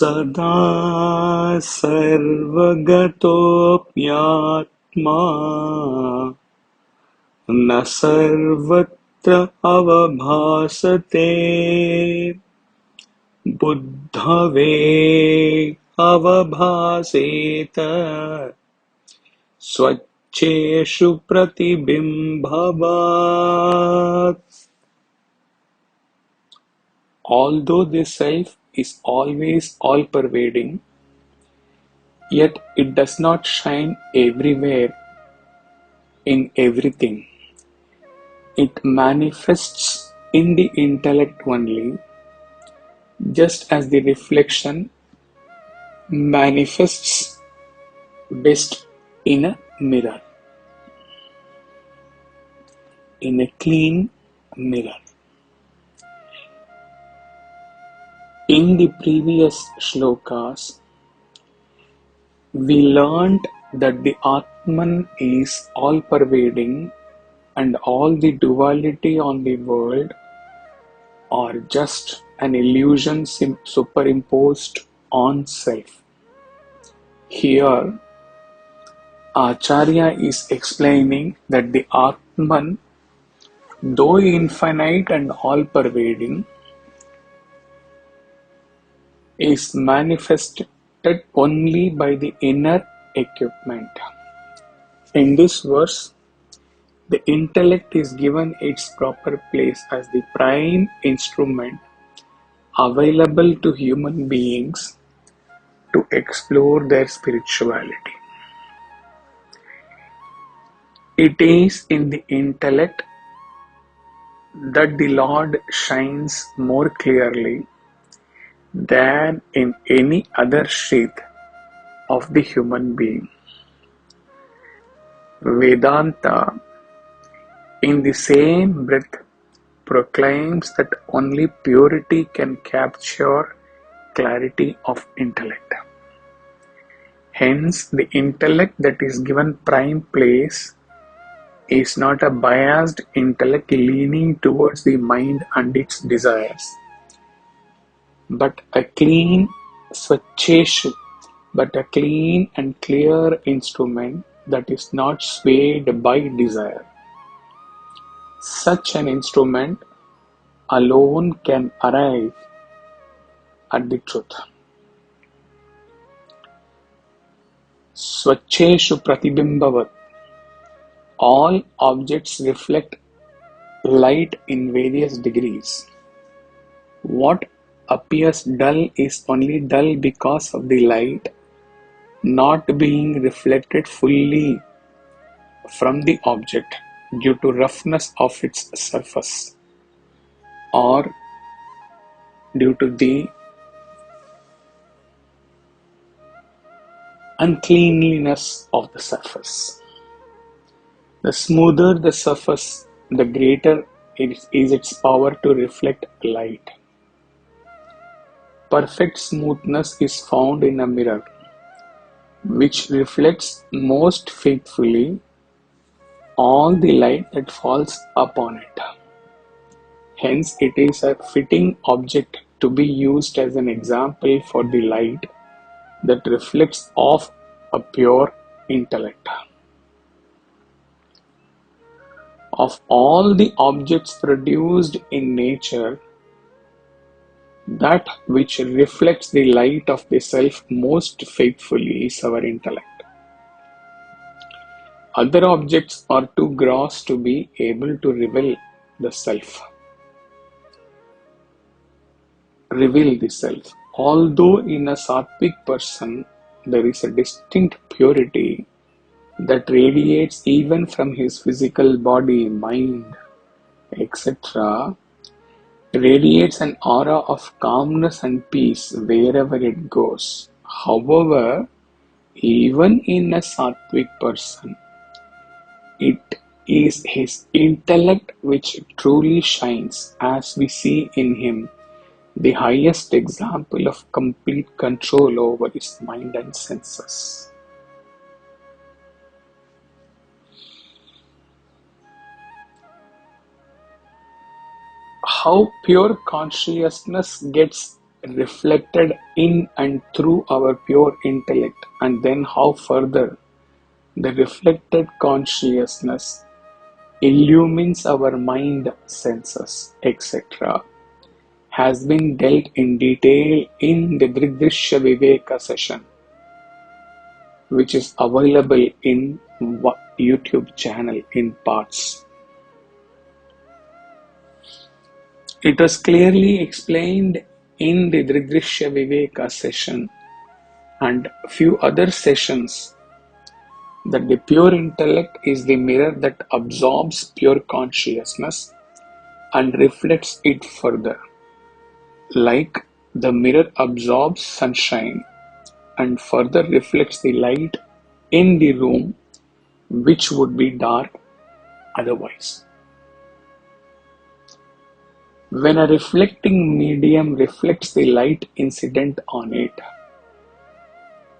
Sadā sarvagato'pyātmā na sarvatrāvabhāsate Buddhāvevāvabhāseta svaccheṣu pratibimbavat. Although the self is always all-pervading, yet it does not shine everywhere in everything. It manifests in the intellect only, just as the reflection manifests best in a mirror, in a clean mirror. In the previous shlokas, we learned that the Atman is all-pervading and all the duality on the world are just an illusion superimposed on self. Here, Acharya is explaining that the Atman, though infinite and all-pervading, is manifested only by the inner equipment. In this verse, the intellect is given its proper place as the prime instrument available to human beings to explore their spirituality. It is in the intellect that the Lord shines more clearly than in any other sheath of the human being. Vedanta, in the same breath, proclaims that only purity can capture clarity of intellect. Hence, the intellect that is given prime place is not a biased intellect leaning towards the mind and its desires, but a clean svaccheṣu, but a clean and clear instrument that is not swayed by desire. Such an instrument alone can arrive at the truth. Svaccheṣu pratibimbavat. All objects reflect light in various degrees. What appears dull is only dull because of the light not being reflected fully from the object due to roughness of its surface or due to the uncleanliness of the surface. The smoother the surface, the greater is its power to reflect light. Perfect smoothness is found in a mirror, which reflects most faithfully all the light that falls upon it. Hence, it is a fitting object to be used as an example for the light that reflects off a pure intellect. Of all the objects produced in nature, that which reflects the light of the self most faithfully is our intellect. Other objects are too gross to be able to reveal the self. Although in a sattvic person there is a distinct purity that radiates even from his physical body, mind, etc., radiates an aura of calmness and peace wherever it goes. However, even in a sattvic person, it is his intellect which truly shines, as we see in him the highest example of complete control over his mind and senses. How pure consciousness gets reflected in and through our pure intellect, and then how further the reflected consciousness illumines our mind, senses, etc., has been dealt in detail in the Dridrishya Viveka session, which is available in YouTube channel in parts. It was clearly explained in the Dridrishya Viveka session and few other sessions that the pure intellect is the mirror that absorbs pure consciousness and reflects it further, like the mirror absorbs sunshine and further reflects the light in the room which would be dark otherwise. When a reflecting medium reflects the light incident on it,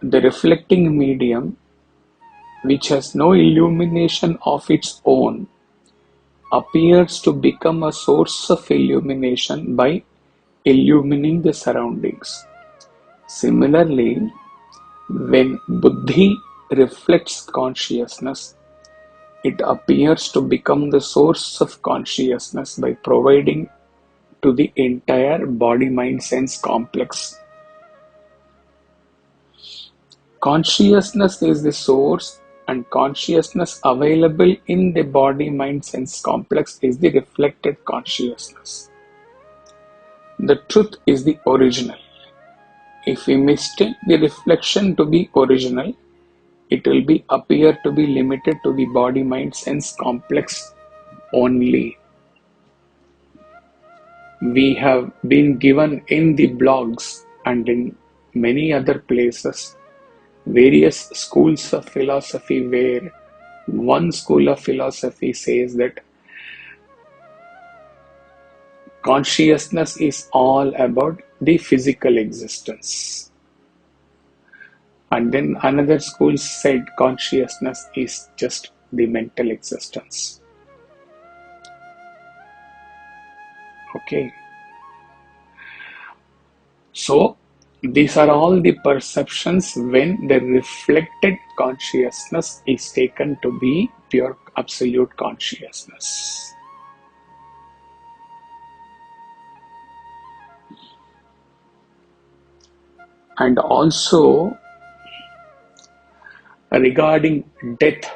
the reflecting medium, which has no illumination of its own, appears to become a source of illumination by illumining the surroundings. Similarly, when buddhi reflects consciousness, it appears to become the source of consciousness by providing to the entire body-mind-sense complex. Consciousness is the source, and consciousness available in the body-mind-sense complex is the reflected consciousness. The truth is the original. If we mistake the reflection to be original, it will appear to be limited to the body-mind-sense complex only. We have been given in the blogs and in many other places various schools of philosophy, where one school of philosophy says that consciousness is all about the physical existence. And then another school said consciousness is just the mental existence. Okay. So, these are all the perceptions when the reflected consciousness is taken to be pure absolute consciousness. And also, regarding death,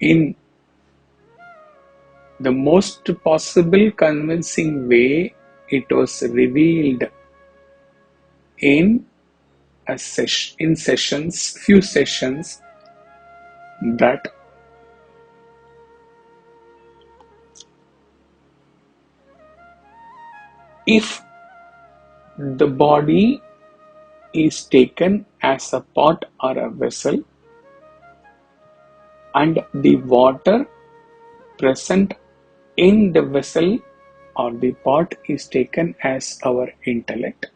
in the most possible convincing way, it was revealed in few sessions, that if the body is taken as a pot or a vessel, and the water present in the vessel or the pot is taken as our intellect,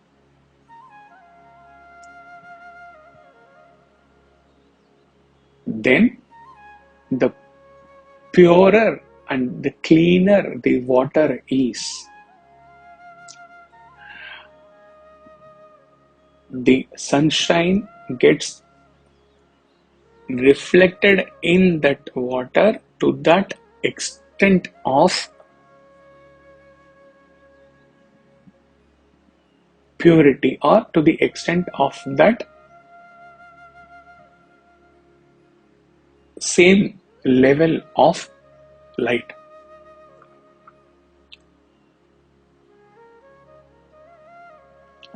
then the purer and the cleaner the water is, the sunshine gets reflected in that water to that extent of purity, or to the extent of that same level of light.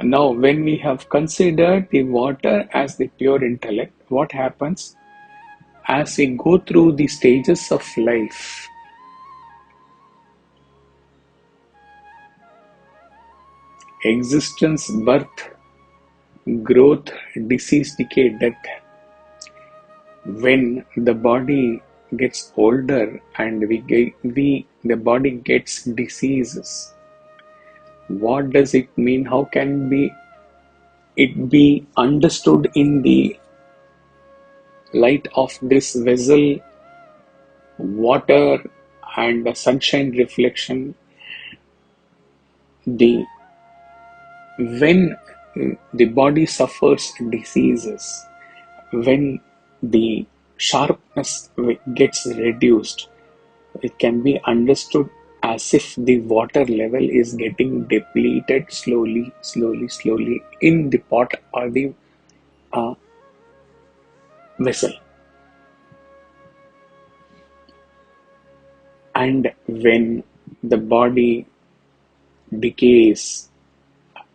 Now, when we have considered the water as the pure intellect, what happens as we go through the stages of life? Existence, birth, growth, disease, decay, death. When the body gets older and the body gets diseases, what does it mean? How can it be understood in the light of this vessel, water and the sunshine reflection? the when the body suffers diseases, when the sharpness gets reduced, it can be understood as if the water level is getting depleted slowly, slowly, slowly in the pot or the vessel. And when the body decays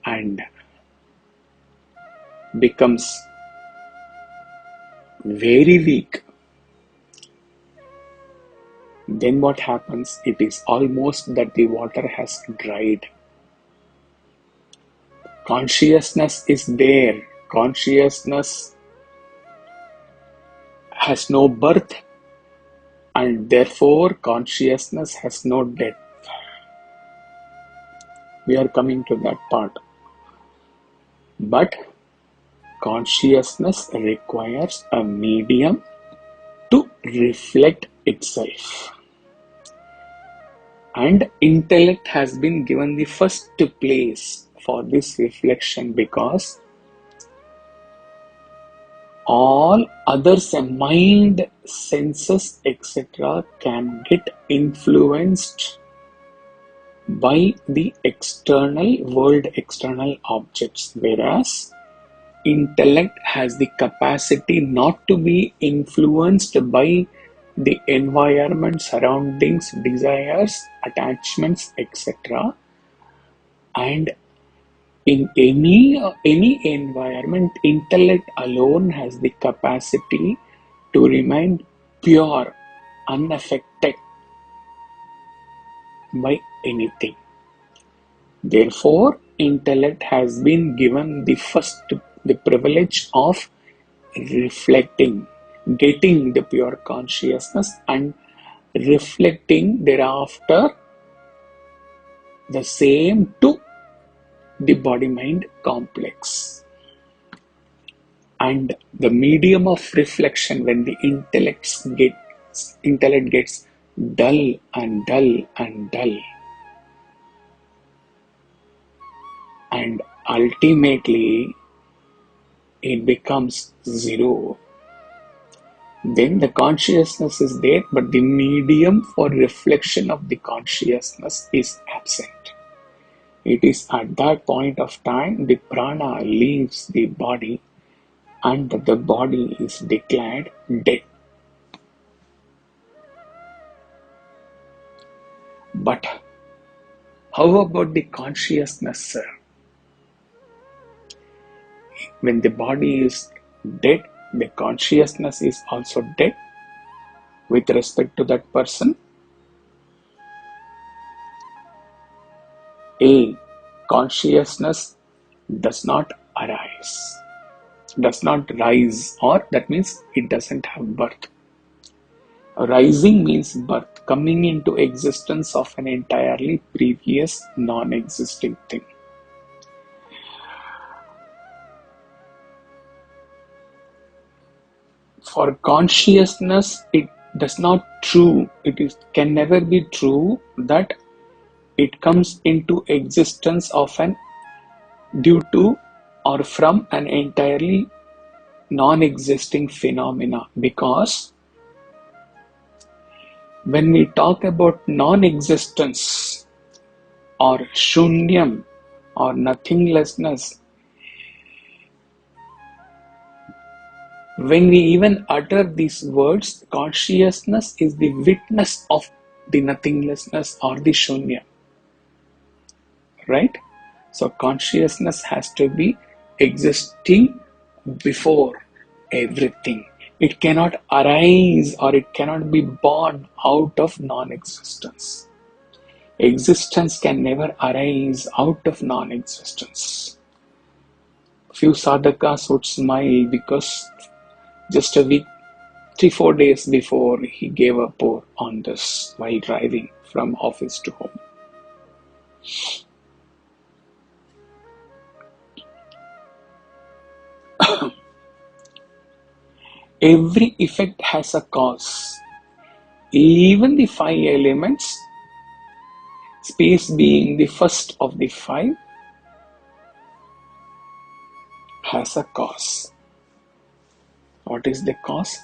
and becomes very weak, then what happens? It is almost that the water has dried. Consciousness is there. Consciousness has no birth, and therefore consciousness has no death. We are coming to that part. But consciousness requires a medium to reflect itself. And intellect has been given the first place for this reflection, because all others, mind, senses, etc., can get influenced by the external world, external objects, whereas intellect has the capacity not to be influenced by the environment, surroundings, desires, attachments, etc. And in any environment, intellect alone has the capacity to remain pure, unaffected by anything. Therefore, intellect has been given the privilege of reflecting, getting the pure consciousness and reflecting thereafter the same to the body-mind complex. And the medium of reflection, when the intellect gets dull and dull and dull, and ultimately it becomes zero, then the consciousness is there, but the medium for reflection of the consciousness is absent. It is at that point of time the prana leaves the body and the body is declared dead. But how about the consciousness, sir? When the body is dead, the consciousness is also dead with respect to that person. A consciousness does not rise, or that means it doesn't have birth. Rising means birth, coming into existence of an entirely previous non-existing thing. For consciousness, it does not true. Can never be true that it comes into existence of an due to or from an entirely non-existing phenomena, because when we talk about non-existence or shunyam or nothinglessness, when we even utter these words, consciousness is the witness of the nothinglessness or the shunya, right? So consciousness has to be existing before everything. It cannot arise or it cannot be born out of non-existence. Existence can never arise out of non-existence. Few sadhakas would smile because just a week, 3-4 days before, he gave a pour on this while driving from office to home. Every effect has a cause. Even the 5 elements space being the first of the five, has a cause. What is the cause?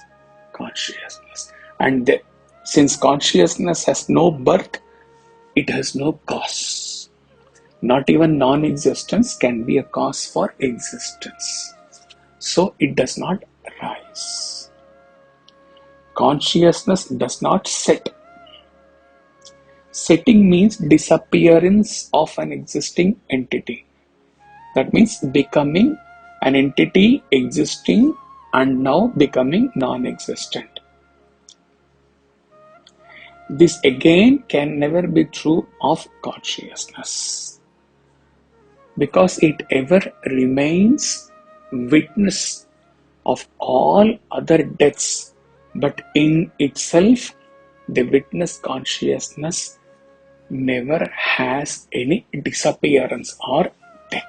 Consciousness. And since consciousness has no birth, it has no cause. Not even non-existence can be a cause for existence. So it does not rise. Consciousness does not set. Setting means disappearance of an existing entity. That means becoming an entity existing and now becoming non-existent. This again can never be true of consciousness, because it ever remains witness of all other deaths, but in itself the witness consciousness never has any disappearance or death.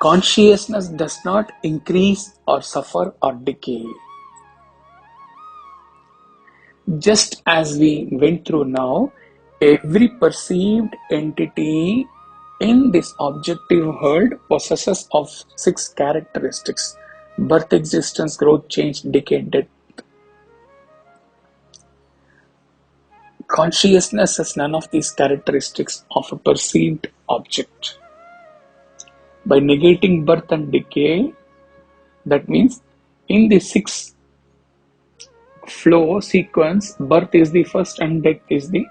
Consciousness does not increase or suffer or decay. Just as we went through now, every perceived entity in this objective world possesses of 6 characteristics: birth, existence, growth, change, decay, death. Consciousness has none of these characteristics of a perceived object. By negating birth and decay, that means in the 6 flow sequence, birth is the first and death is the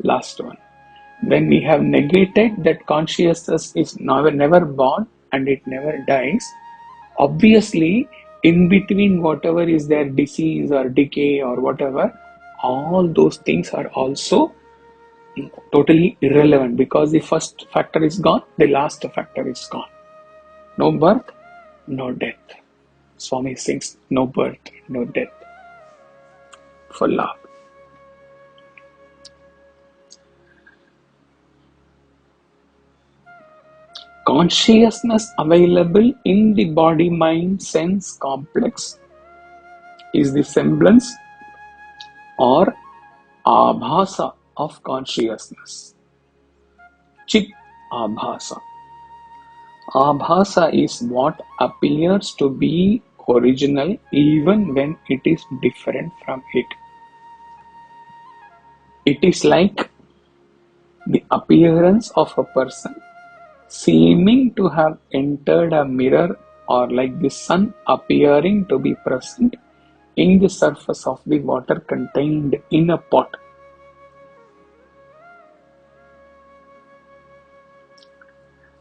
last one. When we have negated that consciousness is never born and it never dies, obviously in between whatever is there, disease or decay or whatever, all those things are also totally irrelevant, because the first factor is gone, the last factor is gone. No birth, no death. Swami sings, no birth, no death, for love. Consciousness available in the body-mind sense complex is the semblance or abhasa of consciousness. Chit abhasa. Abhasa is what appears to be original even when it is different from it. It is like the appearance of a person seeming to have entered a mirror, or like the sun appearing to be present in the surface of the water contained in a pot.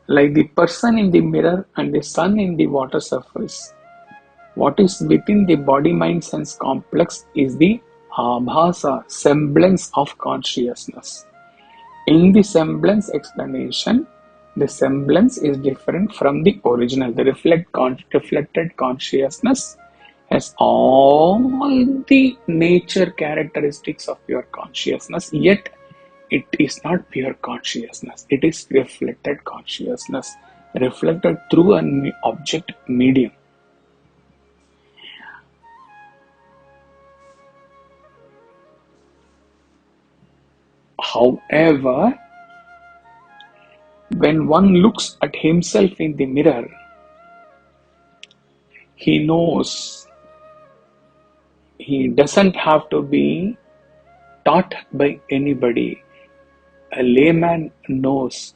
Like the person in the mirror and the sun in the water surface, what is within the body-mind sense complex is the abhasa, semblance of consciousness. In the semblance explanation, the semblance is different from the original. The reflected consciousness has all the nature characteristics of pure consciousness, yet it is not pure consciousness. It is reflected consciousness, reflected through an object medium. However, when one looks at himself in the mirror, he knows he doesn't have to be taught by anybody. A layman knows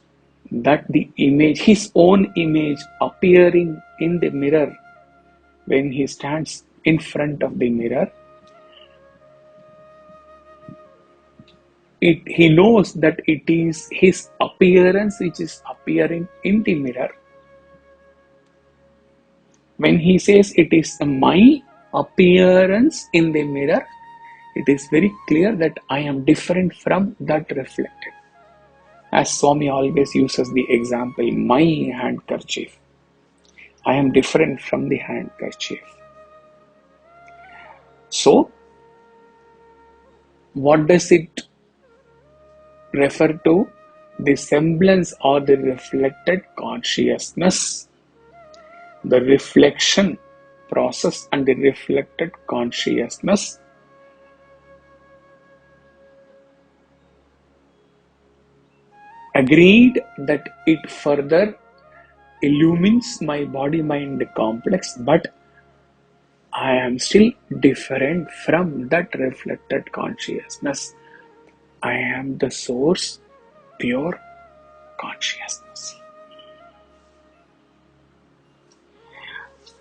that the image, his own image appearing in the mirror, when he stands in front of the mirror, he knows that it is his appearance which is appearing in the mirror. When he says it is my appearance in the mirror, it is very clear that I am different from that reflected. As Swami always uses the example, my handkerchief. I am different from the handkerchief. So, what does it refer to? The semblance or the reflected consciousness. The reflection process and the reflected consciousness agreed that it further illumines my body-mind complex, but I am still different from that reflected consciousness. I am the source, pure consciousness.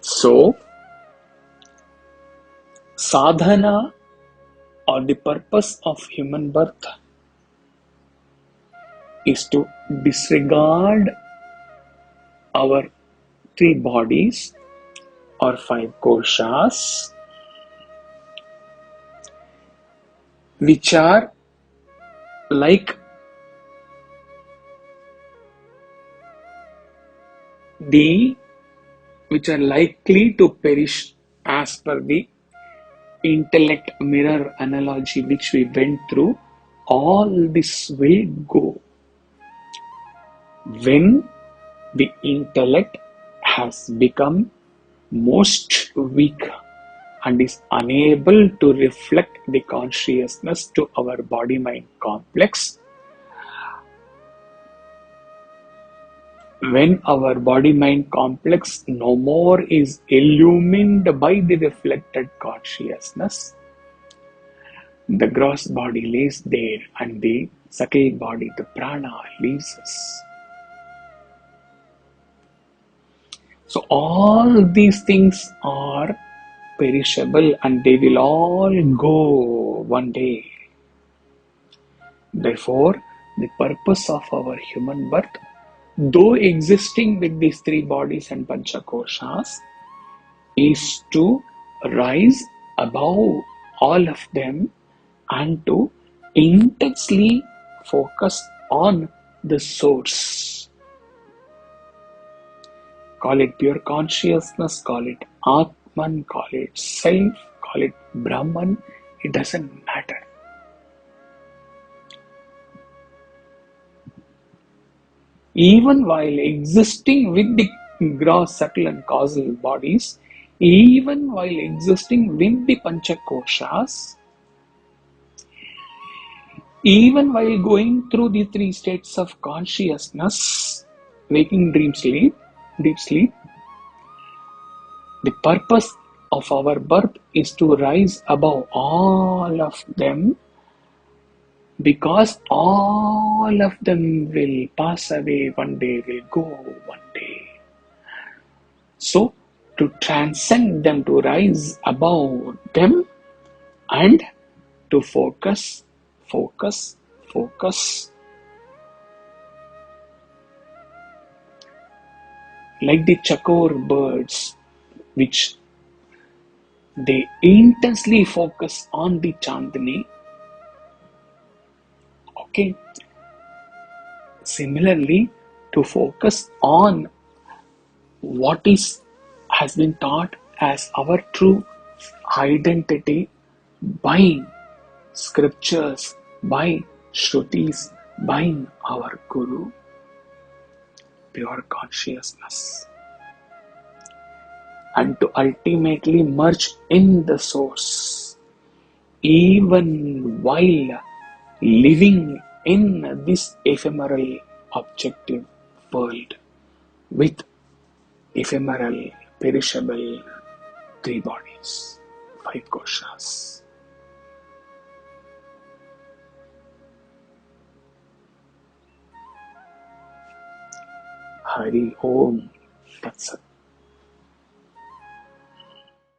So, sadhana or the purpose of human birth is to disregard our three bodies or five koshas, which are like which are likely to perish, as per the intellect mirror analogy which we went through. All this will go when the intellect has become most weak and is unable to reflect the consciousness to our body-mind complex. When our body-mind complex no more is illumined by the reflected consciousness, the gross body lays there and the subtle body, the prana, leaves us. So all these things are perishable and they will all go one day. Therefore, the purpose of our human birth, though existing with these three bodies and panchakoshas, is to rise above all of them and to intensely focus on the source. Call it pure consciousness, call it Atman, call it self, call it Brahman, it doesn't matter. Even while existing with the gross, subtle and causal bodies, even while existing with the panchakoshas, even while going through the three states of consciousness, waking, dream, sleep, deep sleep, the purpose of our birth is to rise above all of them, because all of them will pass away one day, will go one day. So, to transcend them, to rise above them and to focus. Like the chakor birds, which they intensely focus on the Chandani. Okay. Similarly, to focus on what has been taught as our true identity by scriptures, by shrutis, by our Guru, pure consciousness, and to ultimately merge in the source, even while living in this ephemeral objective world with ephemeral, perishable three bodies, five koshas. Hari Om Tat Sat.